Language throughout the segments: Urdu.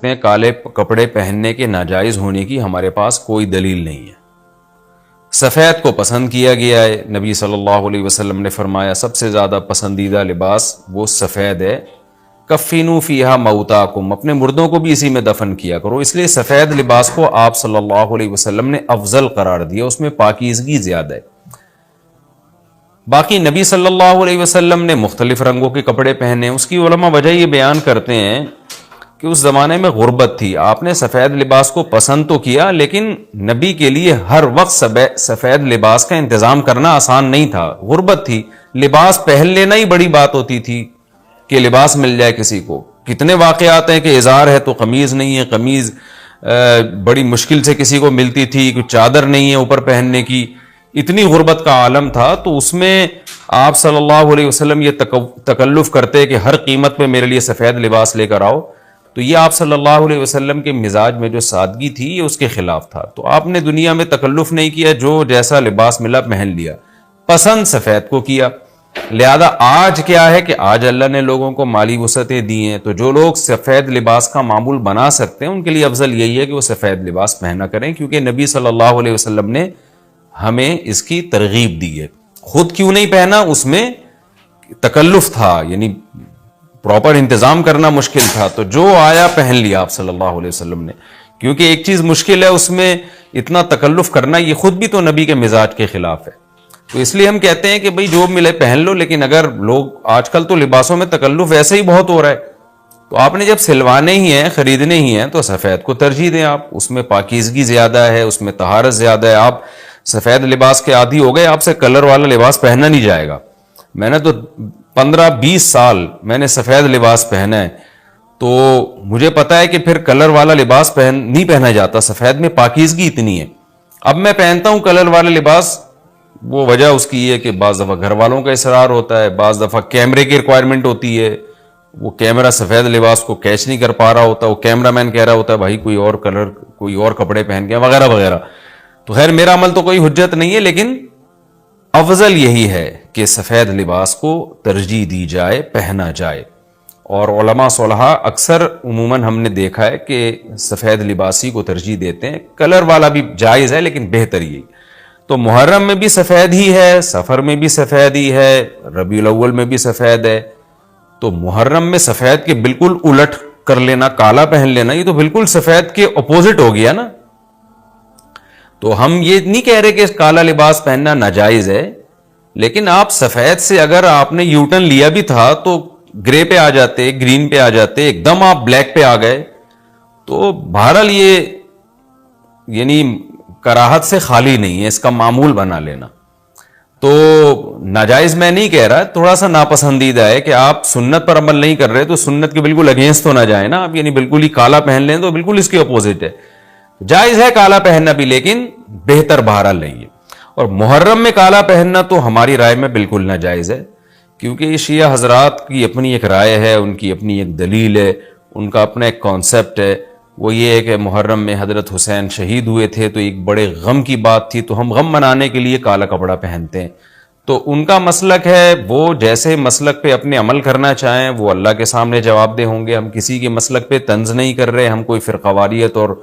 سکتے ہیں کالے کپڑے پہننے کے ناجائز ہونے کی ہمارے پاس کوئی دلیل نہیں ہے. سفید کو پسند کیا گیا ہے. نبی صلی اللہ علیہ وسلم نے فرمایا سب سے زیادہ پسندیدہ لباس وہ سفید ہے. کفینو فیہا موتاکم، اپنے مردوں کو بھی اسی میں دفن کیا کرو. اس لیے سفید لباس کو آپ صلی اللہ علیہ وسلم نے افضل قرار دیا، اس میں پاکیزگی زیادہ ہے. باقی نبی صلی اللہ علیہ وسلم نے مختلف رنگوں کے کپڑے پہنے. اس کی علماء وجہ یہ بیان کرتے ہیں کہ اس زمانے میں غربت تھی. آپ نے سفید لباس کو پسند تو کیا، لیکن نبی کے لیے ہر وقت سفید لباس کا انتظام کرنا آسان نہیں تھا. غربت تھی، لباس پہن لینا ہی بڑی بات ہوتی تھی کہ لباس مل جائے کسی کو. کتنے واقعات ہیں کہ ازار ہے تو قمیض نہیں ہے، قمیض بڑی مشکل سے کسی کو ملتی تھی، کوئی چادر نہیں ہے اوپر پہننے کی. اتنی غربت کا عالم تھا، تو اس میں آپ صلی اللہ علیہ وسلم یہ تکلف کرتے کہ ہر قیمت پہ میرے لیے سفید لباس لے کر آؤ. تو یہ آپ صلی اللہ علیہ وسلم کے مزاج میں جو سادگی تھی یہ اس کے خلاف تھا. تو آپ نے دنیا میں تکلف نہیں کیا، جو جیسا لباس ملا پہن لیا. پسند سفید کو کیا. لہذا آج کیا ہے کہ آج اللہ نے لوگوں کو مالی وسعتیں دی ہیں، تو جو لوگ سفید لباس کا معمول بنا سکتے ہیں ان کے لیے افضل یہی ہے کہ وہ سفید لباس پہنا کریں، کیونکہ نبی صلی اللہ علیہ وسلم نے ہمیں اس کی ترغیب دی ہے. خود کیوں نہیں پہنا؟ اس میں تکلف تھا، یعنی پراپر انتظام کرنا مشکل تھا. تو جو آیا پہن لیا آپ صلی اللہ علیہ وسلم نے، کیونکہ ایک چیز مشکل ہے اس میں اتنا تکلف کرنا، یہ خود بھی تو نبی کے مزاج کے خلاف ہے. تو اس لیے ہم کہتے ہیں کہ بھئی جو ملے پہن لو، لیکن اگر لوگ آج کل تو لباسوں میں تکلف ویسے ہی بہت ہو رہا ہے، تو آپ نے جب سلوانے ہی ہیں، خریدنے ہی ہیں، تو سفید کو ترجیح دیں. آپ اس میں پاکیزگی زیادہ ہے، اس میں طہارت زیادہ ہے. آپ سفید لباس کے عادی ہو گئے، آپ سے کلر والا لباس پہنا نہیں جائے گا. میں نے تو 15-20 سال میں نے سفید لباس پہنا ہے، تو مجھے پتا ہے کہ پھر کلر والا لباس نہیں پہنا جاتا. سفید میں پاکیزگی اتنی ہے. اب میں پہنتا ہوں کلر والا لباس، وہ وجہ اس کی یہ کہ بعض دفعہ گھر والوں کا اصرار ہوتا ہے، بعض دفعہ کیمرے کی ریکوائرمنٹ ہوتی ہے، وہ کیمرہ سفید لباس کو کیچ نہیں کر پا رہا ہوتا، وہ کیمرہ مین کہہ رہا ہوتا ہے بھائی کوئی اور کلر، کوئی اور کپڑے پہن کے وغیرہ وغیرہ. تو خیر میرا عمل تو کوئی حجت نہیں ہے، لیکن افضل یہی ہے کہ سفید لباس کو ترجیح دی جائے، پہنا جائے. اور علماء صلحاء اکثر عموماً ہم نے دیکھا ہے کہ سفید لباسی کو ترجیح دیتے ہیں. کلر والا بھی جائز ہے لیکن بہتر یہی. تو محرم میں بھی سفید ہی ہے، سفر میں بھی سفید ہی ہے، ربیع الاول میں بھی سفید ہے. تو محرم میں سفید کے بالکل الٹ کر لینا، کالا پہن لینا، یہ تو بالکل سفید کے اپوزٹ ہو گیا نا. تو ہم یہ نہیں کہہ رہے کہ کالا لباس پہننا ناجائز ہے، لیکن آپ سفید سے اگر آپ نے یو ٹرن لیا بھی تھا تو گرے پہ آ جاتے، گرین پہ آ جاتے، ایک دم آپ بلیک پہ آ گئے، تو بہرحال یہ یعنی کراہت سے خالی نہیں ہے، اس کا معمول بنا لینا. تو ناجائز میں نہیں کہہ رہا، تھوڑا سا ناپسندیدہ ہے کہ آپ سنت پر عمل نہیں کر رہے تو سنت کے بالکل اگینسٹ تو نہ جائیں نا آپ، یعنی بالکل ہی کالا پہن لیں تو بالکل اس کے اپوزٹ ہے. جائز ہے کالا پہننا بھی، لیکن بہتر بہرحال نہیں ہے. اور محرم میں کالا پہننا تو ہماری رائے میں بالکل ناجائز ہے، کیونکہ یہ شیعہ حضرات کی اپنی ایک رائے ہے، ان کی اپنی ایک دلیل ہے، ان کا اپنا ایک کانسیپٹ ہے. وہ یہ ہے کہ محرم میں حضرت حسین شہید ہوئے تھے تو ایک بڑے غم کی بات تھی، تو ہم غم منانے کے لیے کالا کپڑا پہنتے ہیں. تو ان کا مسلک ہے، وہ جیسے مسلک پہ اپنے عمل کرنا چاہیں وہ اللہ کے سامنے جواب دہ ہوں گے. ہم کسی کے مسلک پہ طنز نہیں کر رہے، ہم کوئی فرقواریت اور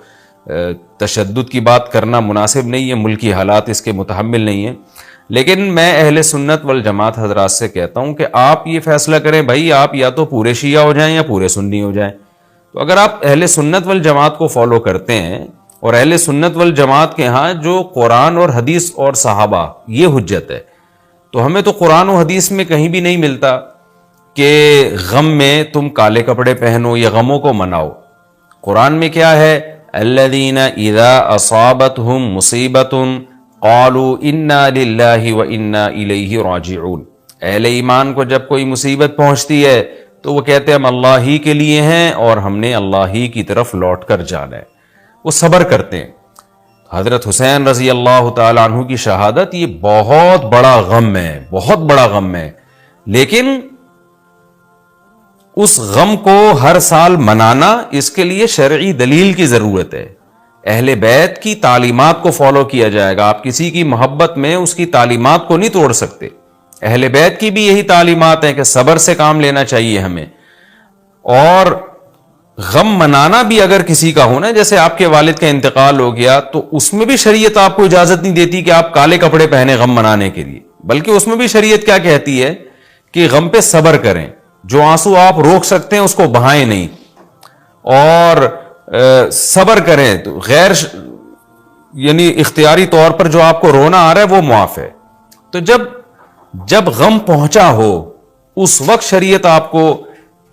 تشدد کی بات کرنا مناسب نہیں ہے، ملکی حالات اس کے متحمل نہیں ہیں. لیکن میں اہل سنت والجماعت حضرات سے کہتا ہوں کہ آپ یہ فیصلہ کریں بھائی، آپ یا تو پورے شیعہ ہو جائیں یا پورے سنی ہو جائیں. تو اگر آپ اہل سنت والجماعت کو فالو کرتے ہیں، اور اہل سنت والجماعت کے ہاں جو قرآن اور حدیث اور صحابہ یہ حجت ہے، تو ہمیں تو قرآن و حدیث میں کہیں بھی نہیں ملتا کہ غم میں تم کالے کپڑے پہنو یا غموں کو مناؤ. قرآن میں کیا ہے؟ الذین اذا اصابتہم مصیبۃ قالوا انا للہ وانا الیہ راجعون. اہل ایمان کو جب کوئی مصیبت پہنچتی ہے تو وہ کہتے ہیں ہم اللہ ہی کے لیے ہیں اور ہم نے اللہ ہی کی طرف لوٹ کر جانا ہے. وہ صبر کرتے ہیں. حضرت حسین رضی اللہ تعالی عنہ کی شہادت یہ بہت بڑا غم ہے، بہت بڑا غم ہے، لیکن اس غم کو ہر سال منانا، اس کے لیے شرعی دلیل کی ضرورت ہے. اہل بیت کی تعلیمات کو فالو کیا جائے گا. آپ کسی کی محبت میں اس کی تعلیمات کو نہیں توڑ سکتے. اہل بیت کی بھی یہی تعلیمات ہیں کہ صبر سے کام لینا چاہیے ہمیں، اور غم منانا بھی اگر کسی کا ہونا، جیسے آپ کے والد کا انتقال ہو گیا، تو اس میں بھی شریعت آپ کو اجازت نہیں دیتی کہ آپ کالے کپڑے پہنے غم منانے کے لیے، بلکہ اس میں بھی شریعت کیا کہتی ہے کہ غم پہ صبر کریں، جو آنسو آپ روک سکتے ہیں اس کو بہائیں نہیں، اور صبر کریں، تو غیر یعنی اختیاری طور پر جو آپ کو رونا آ رہا ہے وہ معاف ہے۔ تو جب غم پہنچا ہو اس وقت شریعت آپ کو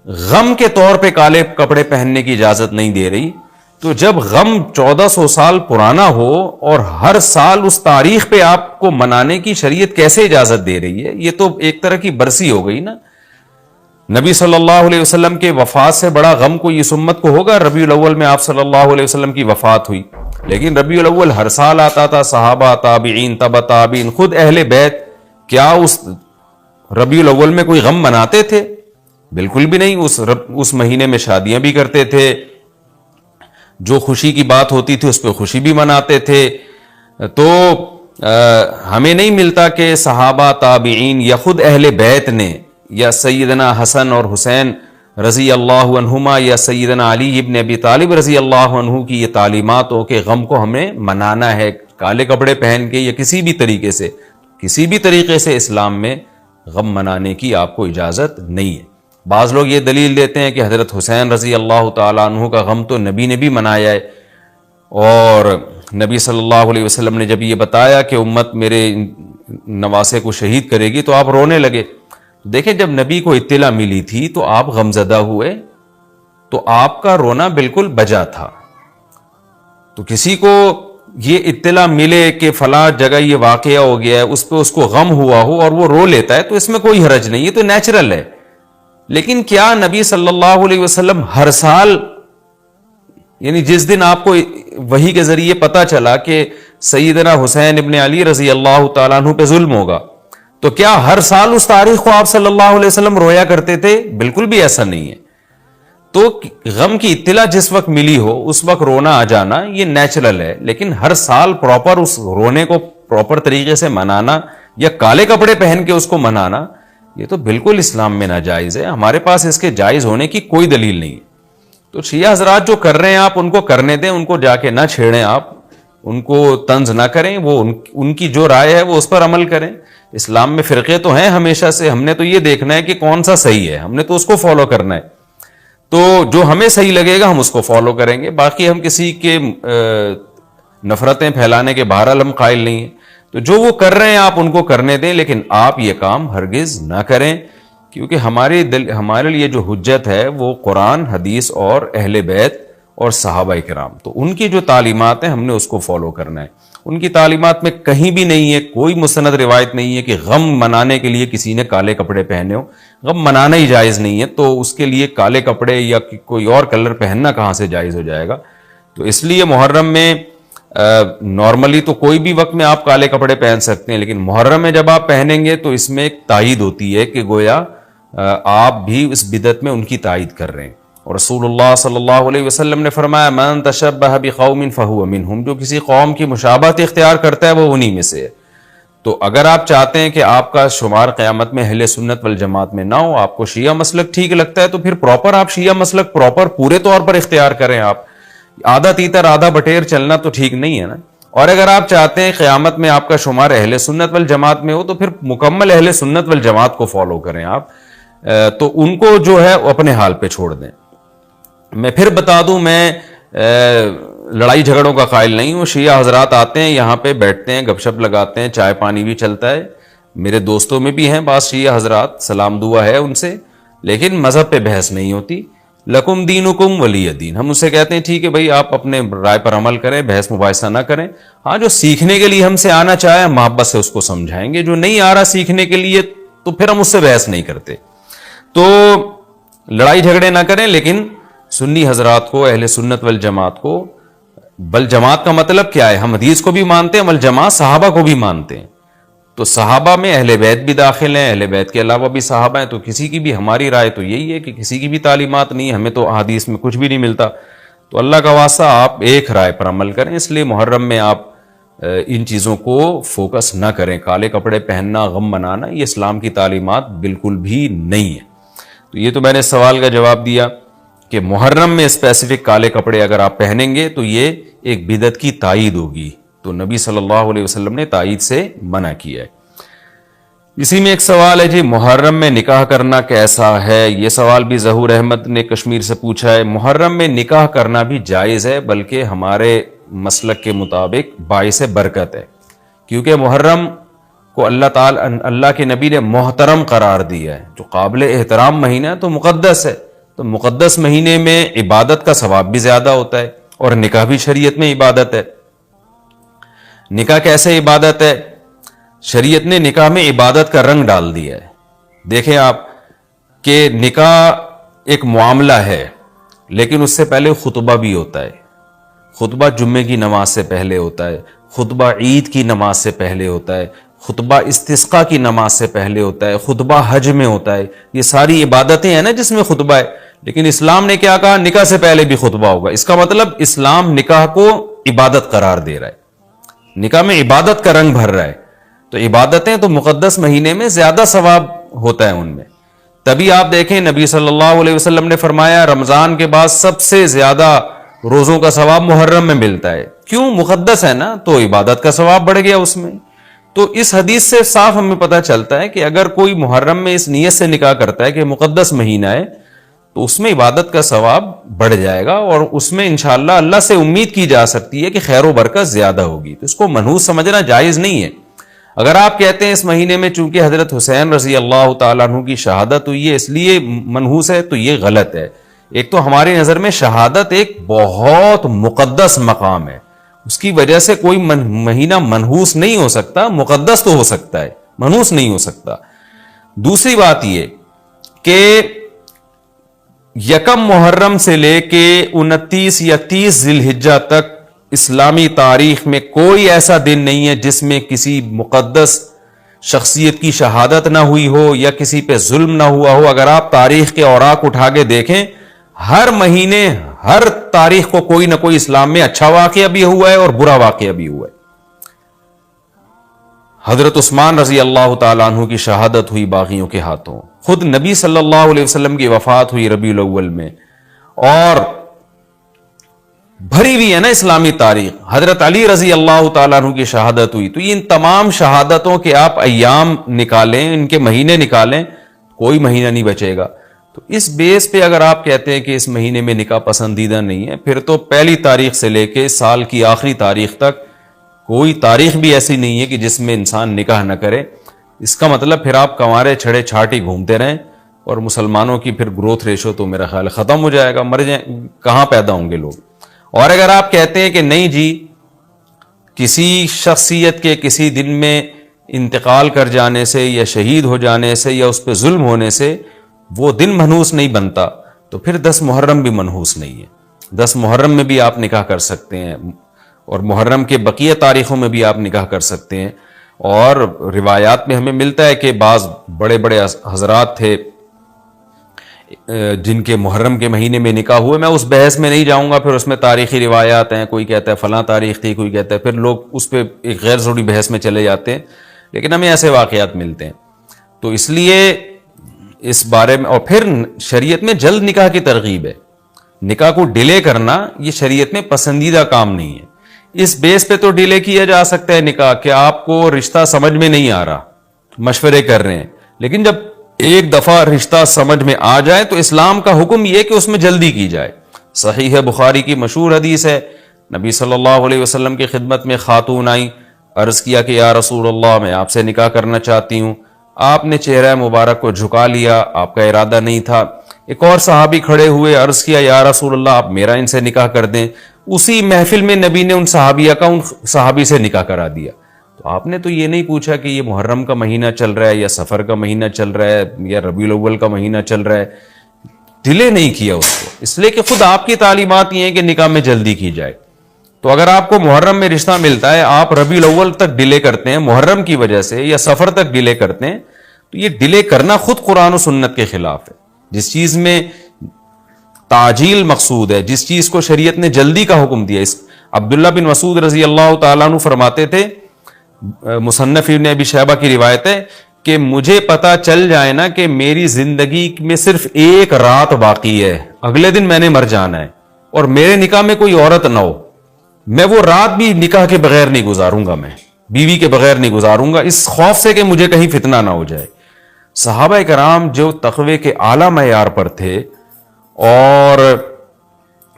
غم کے طور پہ کالے کپڑے پہننے کی اجازت نہیں دے رہی، تو جب غم 1400 سال پرانا ہو اور ہر سال اس تاریخ پہ آپ کو منانے کی شریعت کیسے اجازت دے رہی ہے؟ یہ تو ایک طرح کی برسی ہو گئی نا۔ نبی صلی اللہ علیہ وسلم کے وفات سے بڑا غم کوئی اس امت کو ہوگا؟ ربیع الاول میں آپ صلی اللہ علیہ وسلم کی وفات ہوئی، لیکن ربیع الاول ہر سال آتا تھا، صحابہ، تابعین، تبع تابعین، خود اہل بیت کیا اس ربیع الاول میں کوئی غم مناتے تھے؟ بالکل بھی نہیں۔ اس مہینے میں شادیاں بھی کرتے تھے، جو خوشی کی بات ہوتی تھی اس پہ خوشی بھی مناتے تھے۔ تو ہمیں نہیں ملتا کہ صحابہ، تابعین یا خود اہل بیت نے، یا سیدنا حسن اور حسین رضی اللہ عنہما یا سیدنا علی ابن ابی طالب رضی اللہ عنہ کی یہ تعلیمات ہو کہ غم کو ہمیں منانا ہے کالے کپڑے پہن کے یا کسی بھی طریقے سے اسلام میں غم منانے کی آپ کو اجازت نہیں ہے۔ بعض لوگ یہ دلیل دیتے ہیں کہ حضرت حسین رضی اللہ تعالیٰ عنہ کا غم تو نبی نے بھی منایا ہے، اور نبی صلی اللہ علیہ وسلم نے جب یہ بتایا کہ امت میرے نواسے کو شہید کرے گی تو آپ رونے لگے۔ دیکھیں، جب نبی کو اطلاع ملی تھی تو آپ غمزدہ ہوئے، تو آپ کا رونا بالکل بجا تھا۔ تو کسی کو یہ اطلاع ملے کہ فلاں جگہ یہ واقعہ ہو گیا ہے، اس پہ اس کو غم ہوا ہو اور وہ رو لیتا ہے، تو اس میں کوئی حرج نہیں، یہ تو نیچرل ہے۔ لیکن کیا نبی صلی اللہ علیہ وسلم ہر سال، یعنی جس دن آپ کو وحی کے ذریعے پتا چلا کہ سیدنا حسین ابن علی رضی اللہ تعالیٰ عنہ پہ ظلم ہوگا، تو کیا ہر سال اس تاریخ کو آپ صلی اللہ علیہ وسلم رویا کرتے تھے؟ بالکل بھی ایسا نہیں ہے۔ تو غم کی اطلاع جس وقت ملی ہو اس وقت رونا آ جانا یہ نیچرل ہے، لیکن ہر سال پراپر اس رونے کو پراپر طریقے سے منانا یا کالے کپڑے پہن کے اس کو منانا، یہ تو بالکل اسلام میں ناجائز ہے۔ ہمارے پاس اس کے جائز ہونے کی کوئی دلیل نہیں ہے۔ تو شیعہ حضرات جو کر رہے ہیں آپ ان کو کرنے دیں، ان کو جا کے نہ چھیڑیں، آپ ان کو طنز نہ کریں، وہ ان کی جو رائے ہے وہ اس پر عمل کریں۔ اسلام میں فرقے تو ہیں ہمیشہ سے، ہم نے تو یہ دیکھنا ہے کہ کون سا صحیح ہے، ہم نے تو اس کو فالو کرنا ہے۔ تو جو ہمیں صحیح لگے گا ہم اس کو فالو کریں گے، باقی ہم کسی کے نفرتیں پھیلانے کے بہرحال ہم قائل نہیں ہیں۔ تو جو وہ کر رہے ہیں آپ ان کو کرنے دیں، لیکن آپ یہ کام ہرگز نہ کریں، کیونکہ ہمارے لیے جو حجت ہے وہ قرآن، حدیث اور اہل بیت اور صحابہ کرام، تو ان کی جو تعلیمات ہیں ہم نے اس کو فالو کرنا ہے۔ ان کی تعلیمات میں کہیں بھی نہیں ہے، کوئی مستند روایت نہیں ہے کہ غم منانے کے لیے کسی نے کالے کپڑے پہنے ہو۔ غم منانا ہی جائز نہیں ہے، تو اس کے لیے کالے کپڑے یا کوئی اور کلر پہننا کہاں سے جائز ہو جائے گا؟ تو اس لیے محرم میں نارملی تو کوئی بھی وقت میں آپ کالے کپڑے پہن سکتے ہیں، لیکن محرم میں جب آپ پہنیں گے تو اس میں ایک تائید ہوتی ہے کہ گویا آپ بھی اس بدعت میں ان کی تائید کر رہے ہیں۔ اور رسول اللہ صلی اللہ علیہ وسلم نے فرمایا من تشبہ بقوم فہو منہم، جو کسی قوم کی مشابہت اختیار کرتا ہے وہ انہی میں سے ہے۔ تو اگر آپ چاہتے ہیں کہ آپ کا شمار قیامت میں اہل سنت والجماعت میں نہ ہو، آپ کو شیعہ مسلک ٹھیک لگتا ہے، تو پھر پراپر آپ شیعہ مسلک پراپر پورے طور پر اختیار کریں۔ آپ آدھا تیتر آدھا بٹیر چلنا تو ٹھیک نہیں ہے نا۔ اور اگر آپ چاہتے ہیں قیامت میں آپ کا شمار اہل سنت والجماعت میں ہو، تو پھر مکمل اہل سنت والجماعت کو فالو کریں آپ، تو ان کو جو ہے اپنے حال پہ چھوڑ دیں۔ میں پھر بتا دوں، میں لڑائی جھگڑوں کا قائل نہیں ہوں۔ شیعہ حضرات آتے ہیں یہاں پہ بیٹھتے ہیں، گپ شپ لگاتے ہیں، چائے پانی بھی چلتا ہے، میرے دوستوں میں بھی ہیں بعض شیعہ حضرات، سلام دعا ہے ان سے، لیکن مذہب پہ بحث نہیں ہوتی۔ لکم دینکم ولی دین، ہم ان سے کہتے ہیں ٹھیک ہے بھائی، آپ اپنے رائے پر عمل کریں، بحث مباحثہ نہ کریں۔ ہاں، جو سیکھنے کے لیے ہم سے آنا چاہے ہم محبت سے اس کو سمجھائیں گے، جو نہیں آ رہا سیکھنے کے لیے تو پھر ہم اس سے بحث نہیں کرتے۔ تو لڑائی جھگڑے نہ کریں، لیکن سنی حضرات کو، اہل سنت والجماعت کو، بل جماعت کا مطلب کیا ہے؟ ہم حدیث کو بھی مانتے ہیں، بل جماعت صحابہ کو بھی مانتے ہیں۔ تو صحابہ میں اہل بیت بھی داخل ہیں، اہل بیت کے علاوہ بھی صحابہ ہیں، تو کسی کی بھی ہماری رائے تو یہی ہے کہ کسی کی بھی تعلیمات نہیں، ہمیں تو احادیث میں کچھ بھی نہیں ملتا۔ تو اللہ کا واسطہ آپ ایک رائے پر عمل کریں۔ اس لیے محرم میں آپ ان چیزوں کو فوکس نہ کریں، کالے کپڑے پہننا، غم منانا، یہ اسلام کی تعلیمات بالکل بھی نہیں ہے۔ تو یہ تو میں نے سوال کا جواب دیا۔ کہ محرم میں اسپیسیفک کالے کپڑے اگر آپ پہنیں گے تو یہ ایک بدعت کی تائید ہوگی، تو نبی صلی اللہ علیہ وسلم نے تائید سے منع کیا ہے۔ اسی میں ایک سوال ہے جی، محرم میں نکاح کرنا کیسا ہے؟ یہ سوال بھی ظہور احمد نے کشمیر سے پوچھا ہے۔ محرم میں نکاح کرنا بھی جائز ہے، بلکہ ہمارے مسلک کے مطابق باعث برکت ہے، کیونکہ محرم کو اللہ کے نبی نے محترم قرار دیا ہے، جو قابل احترام مہینہ ہے تو مقدس ہے، تو مقدس مہینے میں عبادت کا ثواب بھی زیادہ ہوتا ہے، اور نکاح بھی شریعت میں عبادت ہے۔ نکاح کیسے عبادت ہے؟ شریعت نے نکاح میں عبادت کا رنگ ڈال دیا ہے۔ دیکھیں آپ کہ نکاح ایک معاملہ ہے، لیکن اس سے پہلے خطبہ بھی ہوتا ہے۔ خطبہ جمعے کی نماز سے پہلے ہوتا ہے، خطبہ عید کی نماز سے پہلے ہوتا ہے، خطبہ استسقاء کی نماز سے پہلے ہوتا ہے، خطبہ حج میں ہوتا ہے۔ یہ ساری عبادتیں ہیں نا جس میں خطبہ ہے، لیکن اسلام نے کیا کہا؟ نکاح سے پہلے بھی خطبہ ہوگا۔ اس کا مطلب اسلام نکاح کو عبادت قرار دے رہا ہے، نکاح میں عبادت کا رنگ بھر رہا ہے۔ تو عبادتیں تو مقدس مہینے میں زیادہ ثواب ہوتا ہے ان میں، تبھی آپ دیکھیں نبی صلی اللہ علیہ وسلم نے فرمایا رمضان کے بعد سب سے زیادہ روزوں کا ثواب محرم میں ملتا ہے۔ کیوں؟ مقدس ہے نا، تو عبادت کا ثواب بڑھ گیا اس میں۔ تو اس حدیث سے صاف ہمیں پتہ چلتا ہے کہ اگر کوئی محرم میں اس نیت سے نکاح کرتا ہے کہ مقدس مہینہ ہے تو اس میں عبادت کا ثواب بڑھ جائے گا، اور اس میں انشاءاللہ اللہ سے امید کی جا سکتی ہے کہ خیر و برکت زیادہ ہوگی۔ تو اس کو منحوس سمجھنا جائز نہیں ہے۔ اگر آپ کہتے ہیں اس مہینے میں چونکہ حضرت حسین رضی اللہ تعالیٰ عنہ کی شہادت ہوئی ہے اس لیے منحوس ہے، تو یہ غلط ہے۔ ایک تو ہماری نظر میں شہادت ایک بہت مقدس مقام ہے، اس کی وجہ سے کوئی مہینہ منحوس نہیں ہو سکتا، مقدس تو ہو سکتا ہے، منحوس نہیں ہو سکتا۔ دوسری بات یہ کہ یکم محرم سے لے کے 29 یا 30 ذی الحجہ تک اسلامی تاریخ میں کوئی ایسا دن نہیں ہے جس میں کسی مقدس شخصیت کی شہادت نہ ہوئی ہو یا کسی پہ ظلم نہ ہوا ہو۔ اگر آپ تاریخ کے اوراق اٹھا کے دیکھیں، ہر مہینے ہر تاریخ کو کوئی نہ کوئی اسلام میں اچھا واقعہ بھی ہوا ہے اور برا واقعہ بھی ہوا ہے۔ حضرت عثمان رضی اللہ تعالیٰ عنہ کی شہادت ہوئی باغیوں کے ہاتھوں، خود نبی صلی اللہ علیہ وسلم کی وفات ہوئی ربیع الاول میں، اور بھری ہوئی ہے نا اسلامی تاریخ۔ حضرت علی رضی اللہ تعالیٰ عنہ کی شہادت ہوئی۔ تو ان تمام شہادتوں کے آپ ایام نکالیں، ان کے مہینے نکالیں، کوئی مہینہ نہیں بچے گا۔ تو اس بیس پہ اگر آپ کہتے ہیں کہ اس مہینے میں نکاح پسندیدہ نہیں ہے، پھر تو پہلی تاریخ سے لے کے سال کی آخری تاریخ تک کوئی تاریخ بھی ایسی نہیں ہے کہ جس میں انسان نکاح نہ کرے۔ اس کا مطلب پھر آپ کنوارے چھڑے چھاٹی گھومتے رہیں، اور مسلمانوں کی پھر گروتھ ریشو تو میرا خیال ختم ہو جائے گا، مر جائیں، کہاں پیدا ہوں گے لوگ۔ اور اگر آپ کہتے ہیں کہ نہیں جی کسی شخصیت کے کسی دن میں انتقال کر جانے سے یا شہید ہو جانے سے یا اس پہ ظلم ہونے سے وہ دن منحوس نہیں بنتا، تو پھر 10 محرم بھی منحوس نہیں ہے۔ 10 محرم میں بھی آپ نکاح کر سکتے ہیں، اور محرم کے بقیہ تاریخوں میں بھی آپ نکاح کر سکتے ہیں۔ اور روایات میں ہمیں ملتا ہے کہ بعض بڑے بڑے حضرات تھے جن کے محرم کے مہینے میں نکاح ہوئے، میں اس بحث میں نہیں جاؤں گا، پھر اس میں تاریخی روایات ہیں، کوئی کہتا ہے فلاں تاریخ تھی، کوئی کہتا ہے، پھر لوگ اس پہ ایک غیر ضروری بحث میں چلے جاتے ہیں، لیکن ہمیں ایسے واقعات ملتے ہیں۔ تو اس لیے اس بارے میں، اور پھر شریعت میں جلد نکاح کی ترغیب ہے، نکاح کو ڈیلے کرنا یہ شریعت میں پسندیدہ کام نہیں ہے۔ اس بیس پہ تو ڈیلے کیا جا سکتا ہے نکاح کہ آپ کو رشتہ سمجھ میں نہیں آ رہا، مشورے کر رہے ہیں، لیکن جب ایک دفعہ رشتہ سمجھ میں آ جائے تو اسلام کا حکم یہ کہ اس میں جلدی کی جائے۔ صحیح ہے، بخاری کی مشہور حدیث ہے، نبی صلی اللہ علیہ وسلم کی خدمت میں خاتون آئیں، عرض کیا کہ یا رسول اللہ میں آپ سے نکاح کرنا چاہتی ہوں۔ آپ نے چہرہ مبارک کو جھکا لیا، آپ کا ارادہ نہیں تھا۔ ایک اور صحابی کھڑے ہوئے، عرض کیا یا رسول اللہ آپ میرا ان سے نکاح کر دیں۔ اسی محفل میں نبی نے ان صحابیہ کا ان صحابی سے نکاح کرا دیا۔ تو آپ نے تو یہ نہیں پوچھا کہ یہ محرم کا مہینہ چل رہا ہے یا سفر کا مہینہ چل رہا ہے یا ربیع الاول کا مہینہ چل رہا ہے، ڈیلے نہیں کیا اس کو، اس لیے کہ خود آپ کی تعلیمات یہ ہیں کہ نکاح میں جلدی کی جائے۔ تو اگر آپ کو محرم میں رشتہ ملتا ہے، آپ ربیع الاول تک ڈیلے کرتے ہیں محرم کی وجہ سے یا سفر تک ڈیلے کرتے ہیں، تو یہ ڈیلے کرنا خود قرآن و سنت کے خلاف ہے۔ جس چیز میں تعجیل مقصود ہے، جس چیز کو شریعت نے جلدی کا حکم دیا، عبداللہ بن مسعود رضی اللہ تعالیٰ عنہ فرماتے تھے، مصنف ابن ابی شیبہ کی روایت ہے کہ مجھے پتا چل جائے نا کہ میری زندگی میں صرف ایک رات باقی ہے اگلے دن میں نے مر جانا ہے اور میرے نکاح میں کوئی عورت نہ ہو, میں وہ رات بھی نکاح کے بغیر نہیں گزاروں گا, میں بیوی کے بغیر نہیں گزاروں گا, اس خوف سے کہ مجھے کہیں فتنہ نہ ہو جائے. صحابہ کرام جو تقوی کے اعلیٰ معیار پر تھے اور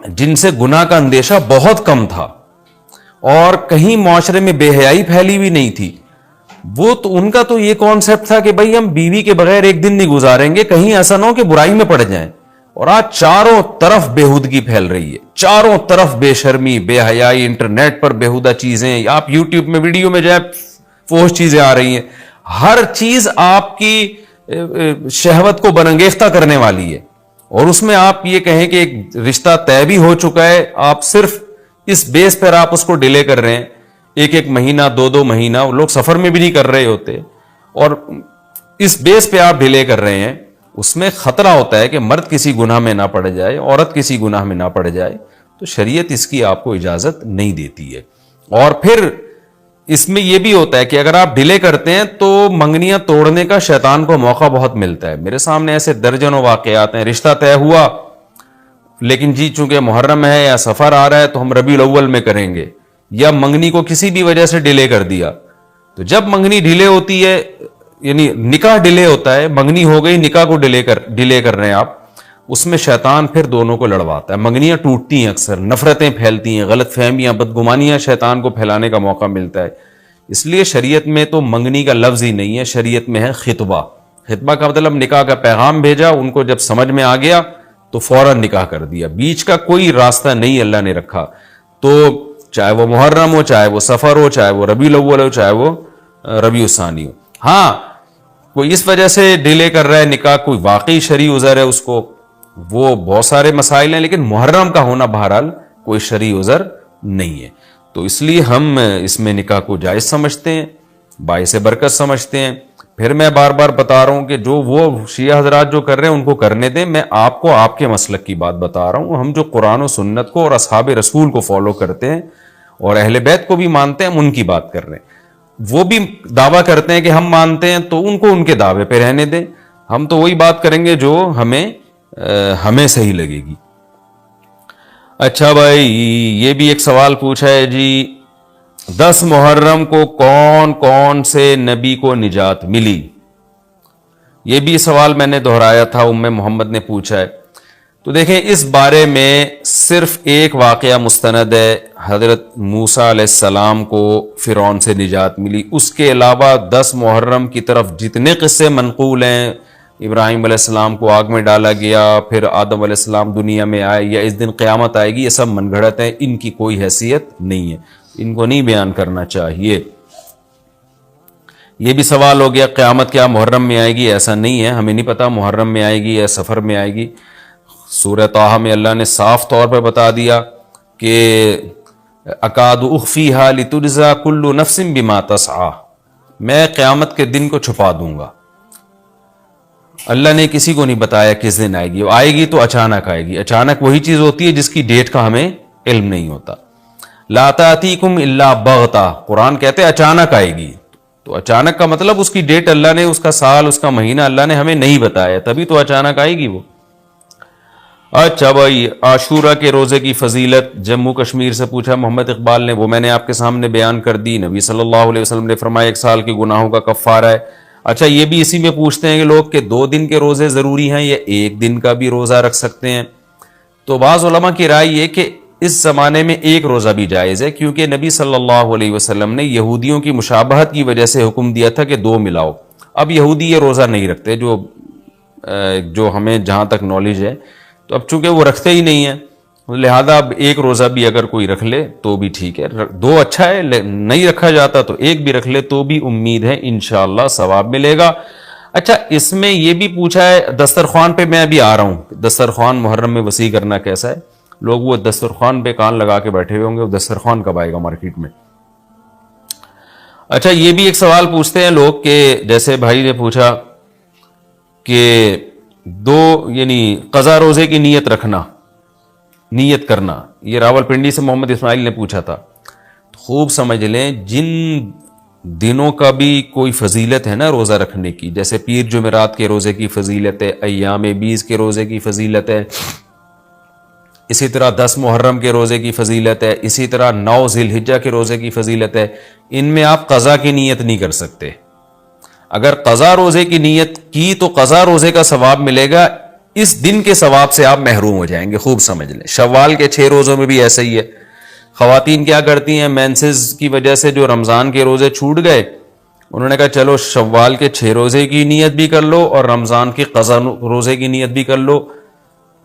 جن سے گناہ کا اندیشہ بہت کم تھا اور کہیں معاشرے میں بے حیائی پھیلی ہوئی نہیں تھی, وہ تو ان کا تو یہ کانسیپٹ تھا کہ بھائی ہم بیوی کے بغیر ایک دن نہیں گزاریں گے, کہیں ایسا نہ ہو کہ برائی میں پڑ جائیں. اور آج چاروں طرف بےہودگی پھیل رہی ہے, چاروں طرف بے شرمی, بے حیائی, انٹرنیٹ پر بےہودہ چیزیں, آپ یوٹیوب میں ویڈیو میں جائے فوش چیزیں آ رہی ہیں, ہر چیز آپ کی شہوت کو برانگیختہ کرنے والی ہے. اور اس میں آپ یہ کہیں کہ ایک رشتہ طے بھی ہو چکا ہے, آپ صرف اس بیس پر آپ اس کو ڈیلے کر رہے ہیں, ایک مہینہ, دو مہینہ, لوگ سفر میں بھی نہیں کر رہے ہوتے, اور اس بیس پہ آپ ڈیلے کر رہے ہیں. اس میں خطرہ ہوتا ہے کہ مرد کسی گناہ میں نہ پڑ جائے, عورت کسی گناہ میں نہ پڑ جائے, تو شریعت اس کی آپ کو اجازت نہیں دیتی ہے. اور پھر اس میں یہ بھی ہوتا ہے کہ اگر آپ ڈیلے کرتے ہیں تو منگنیاں توڑنے کا شیطان کو موقع بہت ملتا ہے. میرے سامنے ایسے درجنوں واقعات ہیں, رشتہ طے ہوا لیکن جی چونکہ محرم ہے یا سفر آ رہا ہے تو ہم ربیع الاول میں کریں گے, یا منگنی کو کسی بھی وجہ سے ڈیلے کر دیا. تو جب منگنی ڈیلے ہوتی ہے, یعنی نکاح ڈیلے ہوتا ہے, منگنی ہو گئی, نکاح کو ڈیلے کر رہے ہیں آپ, اس میں شیطان پھر دونوں کو لڑواتا ہے. منگنیاں ٹوٹتی ہیں, اکثر نفرتیں پھیلتی ہیں, غلط فہمیاں, بدگمانیاں شیطان کو پھیلانے کا موقع ملتا ہے. اس لیے شریعت میں تو منگنی کا لفظ ہی نہیں ہے, شریعت میں ہے خطبہ. خطبہ کا مطلب نکاح کا پیغام بھیجا, ان کو جب سمجھ میں آ گیا تو فوراً نکاح کر دیا, بیچ کا کوئی راستہ نہیں اللہ نے رکھا. تو چاہے وہ محرم ہو, چاہے وہ سفر ہو, چاہے وہ ربیع الاول ہو, چاہے وہ ربیع الثانی ہو. ہاں کوئی اس وجہ سے ڈیلے کر رہا ہے نکاح, کوئی واقعی شرعی عذر ہے اس کو, وہ بہت سارے مسائل ہیں, لیکن محرم کا ہونا بہرحال کوئی شرعی عذر نہیں ہے. تو اس لیے ہم اس میں نکاح کو جائز سمجھتے ہیں, باعث برکت سمجھتے ہیں. پھر میں بار بار بتا رہا ہوں کہ جو وہ شیعہ حضرات جو کر رہے ہیں ان کو کرنے دیں, میں آپ کو آپ کے مسلک کی بات بتا رہا ہوں. ہم جو قرآن و سنت کو اور اصحاب رسول کو فالو کرتے ہیں اور اہل بیت کو بھی مانتے ہیں, ہم ان کی بات کر رہے ہیں. وہ بھی دعویٰ کرتے ہیں کہ ہم مانتے ہیں, تو ان کو ان کے دعوے پہ رہنے دیں. ہم تو وہی بات کریں گے جو ہمیں صحیح لگے گی. اچھا بھائی, یہ بھی ایک سوال پوچھا ہے جی, 10 محرم کو کون کون سے نبی کو نجات ملی؟ یہ بھی سوال میں نے دہرایا تھا, محمد نے پوچھا ہے. تو دیکھیں اس بارے میں صرف ایک واقعہ مستند ہے, حضرت موسیٰ علیہ السلام کو فرعون سے نجات ملی. اس کے علاوہ 10 محرم کی طرف جتنے قصے منقول ہیں, ابراہیم علیہ السلام کو آگ میں ڈالا گیا, پھر آدم علیہ السلام دنیا میں آئے, یا اس دن قیامت آئے گی, یہ سب من گھڑت ہیں, ان کی کوئی حیثیت نہیں ہے, ان کو نہیں بیان کرنا چاہیے. یہ بھی سوال ہو گیا قیامت کیا محرم میں آئے گی؟ ایسا نہیں ہے, ہمیں نہیں پتا محرم میں آئے گی یا سفر میں آئے گی. سورہ طٰہٰ میں اللہ نے صاف طور پر بتا دیا کہ اکاد اخفیہا لتجزا کل نفس بما تسعی, میں قیامت کے دن کو چھپا دوں گا. اللہ نے کسی کو نہیں بتایا کس دن آئے گی, وہ آئے گی تو اچانک آئے گی. اچانک وہی چیز ہوتی ہے جس کی ڈیٹ کا ہمیں علم نہیں ہوتا. لا تأتیکم الا بغتہ, قرآن کہتے ہیں اچانک آئے گی. تو اچانک کا مطلب اس کی ڈیٹ اللہ نے, اس کا سال, اس کا مہینہ اللہ نے ہمیں نہیں بتایا, تبھی تو اچانک آئے گی وہ. اچھا بھائی, عاشورہ کے روزے کی فضیلت جموں کشمیر سے پوچھا محمد اقبال نے, وہ میں نے آپ کے سامنے بیان کر دی. نبی صلی اللہ علیہ وسلم نے فرمایا 1 سال کے گناہوں کا کفارہ ہے. اچھا یہ بھی اسی میں پوچھتے ہیں کہ لوگ کہ 2 دن کے روزے ضروری ہیں یا 1 دن کا بھی روزہ رکھ سکتے ہیں. تو بعض علماء کی رائے یہ کہ اس زمانے میں 1 روزہ بھی جائز ہے, کیونکہ نبی صلی اللہ علیہ وسلم نے یہودیوں کی مشابہت کی وجہ سے حکم دیا تھا کہ 2 ملاؤ. اب یہودی یہ روزہ نہیں رکھتے, جو ہمیں جہاں تک نالج ہے, تو اب چونکہ وہ رکھتے ہی نہیں ہیں, لہذا اب 1 روزہ بھی اگر کوئی رکھ لے تو بھی ٹھیک ہے. 2 اچھا ہے, نہیں رکھا جاتا تو 1 بھی رکھ لے تو بھی امید ہے انشاءاللہ ثواب ملے گا. اچھا اس میں یہ بھی پوچھا ہے دسترخوان پہ, میں ابھی آ رہا ہوں, دسترخوان محرم میں وسیع کرنا کیسا ہے؟ لوگ وہ دسترخوان پہ کان لگا کے بیٹھے ہوئے ہوں گے, وہ دسترخوان کب آئے گا مارکیٹ میں. اچھا یہ بھی ایک سوال پوچھتے ہیں لوگ کہ جیسے بھائی نے پوچھا کہ 2 یعنی قضا روزے کی نیت کرنا, یہ راول پنڈی سے محمد اسماعیل نے پوچھا تھا. خوب سمجھ لیں, جن دنوں کا بھی کوئی فضیلت ہے نا روزہ رکھنے کی, جیسے پیر جمعرات کے روزے کی فضیلت ہے, ایام 20 کے روزے کی فضیلت ہے, اسی طرح 10 محرم کے روزے کی فضیلت ہے، اسی طرح 9 ذی الحجہ کے روزے کی فضیلت ہے. ان میں آپ قضا کی نیت نہیں کر سکتے. اگر قضا روزے کی نیت کی تو قضا روزے کا ثواب ملے گا، اس دن کے ثواب سے آپ محروم ہو جائیں گے. خوب سمجھ لیں. شوال کے 6 روزوں میں بھی ایسا ہی ہے. خواتین کیا کرتی ہیں، مینسز کی وجہ سے جو رمضان کے روزے چھوٹ گئے، انہوں نے کہا چلو شوال کے 6 روزے کی نیت بھی کر لو اور رمضان کی قضا روزے کی نیت بھی کر لو،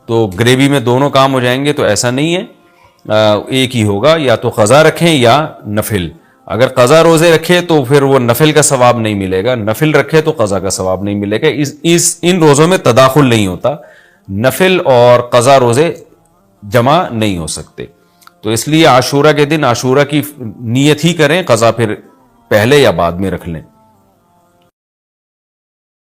تو گریوی میں دونوں کام ہو جائیں گے. تو ایسا نہیں ہے، ایک ہی ہوگا، یا تو قضا رکھیں یا نفل. اگر قضا روزے رکھے تو پھر وہ نفل کا ثواب نہیں ملے گا، نفل رکھے تو قضا کا ثواب نہیں ملے گا. ان روزوں میں تداخل نہیں ہوتا، نفل اور قضا روزے جمع نہیں ہو سکتے. تو اس لیے عاشورہ کے دن عاشورہ کی نیت ہی کریں، قضا پھر پہلے یا بعد میں رکھ لیں.